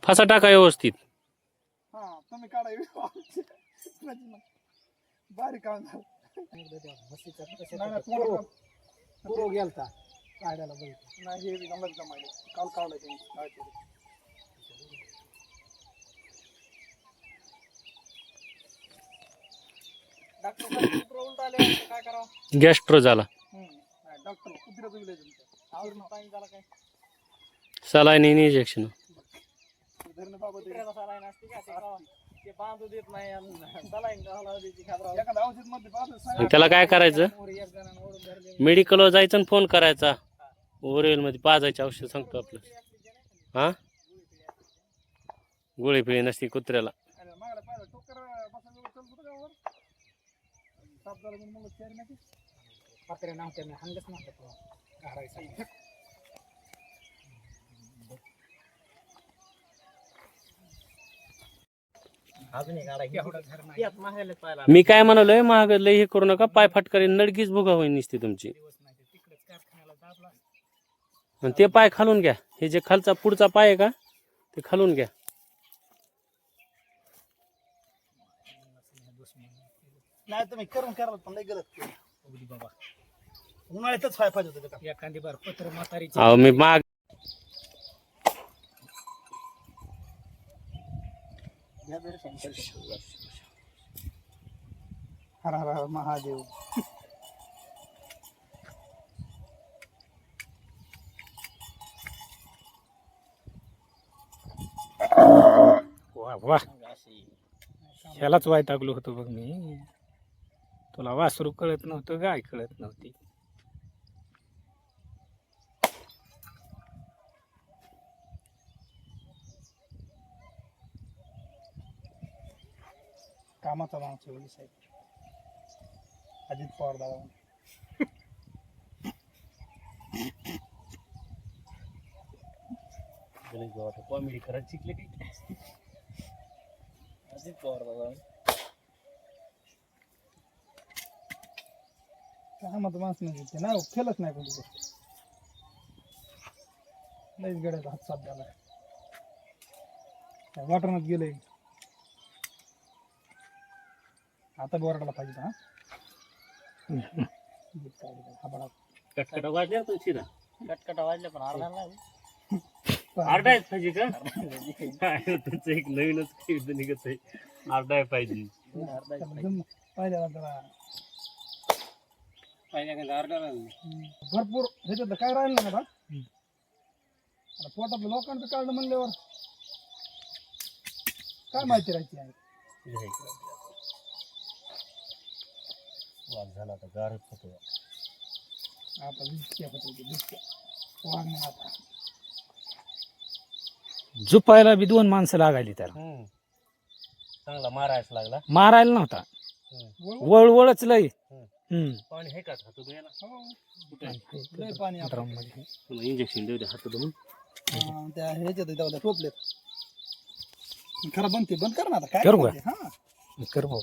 Fossa टाका व्यवस्थित. हा तुम्ही काढा बारीक काम झालं. पुरो गेलता काढायला बघितलं नाही हे गमत जमायला काल काढलं त्यांनी काय केलं. डॉक्टर उलट आले काय करावं. गॅस्ट्रो झाला. डॉक्टर कुत्र्याचं विलाज आवड पाणी झाला काय सलाईन इंजेक्शन. धरण बाबत सलाईन असते का ते बांधू देत नाही सलाईन घालावं द्यायची खाबरावं एखादा औषध मध्ये बांधून त्याला काय करायचं, मेडिकलवर जायचं आणि फोन करायचा. ओरियल मध्ये पाजायचे औषध सांगतो आपलं. हा गोळी पिळी नसती कुत्र्याला. पत्र्या नव्हत्या मी हल्लच नव्हतं मी काय म्हणालोय, महाग लय हे करू नका. पाय फाटकरी नडगीच भुगा होईल निसते तुमची. आणि ते पाय खालून घ्या. हे जे खालचा पुढचा पाय आहे का ते खालून घ्या. नाही तुम्ही करून कराल पण लय गलत केलं बाबा. उन्हाळ्यातच व्हाय पाहिजे होतं का एखादी बार पत्र म्हातारी अहो मी माग हर हर हर महादेव. वा वा ह्यालाच वैतागलो होतो बघ मी. तुला वासरू कळत नव्हतं, गाय कळत नव्हती. कामाचा माणूस आहे साहेब अजित पवार दादा. कॉमेडी करायला शिकले की अजित पवार दादा. कामाचा माणूस म्हणजे ते नाही केलंच नाही कोणती गोष्ट. लईच गड्याचा हात साफ झाला. वाटरनात गेलंय आता बोराडाला पाहिजे हा. कटकटा वाजल्या तुझी ना. कटकटा वाजल्या पण अर्धा नाही. आरडाय पाहिजे का काय तुमचं एक नवीनच काही निघत आहे. आरडाय पाहिजे पहिल्या जरा भरपूर ह्याच्यात काय राहिलं ना आता. पोटातलं लोकांचं काढलं म्हणल्यावर काय माहिती राहायची आहे. वाद झाला आता गारच होतो. आता बिस्क्या होते बिस्क्या वाघ नाही आता. झुपायला बी 2 माणसं लागायली त्याला. चांगला मारायच लागला. मारायला नव्हता, वळवळच लय. पाणी आहे का हात धुवायला. लय पाणी तुला इंजेक्शन देऊ दे हात धुवून. त्या ह्याच्यात तेवढ्या टोपलेत खरं बनते बंद कर ना आता काय करू का? हा कर भाऊ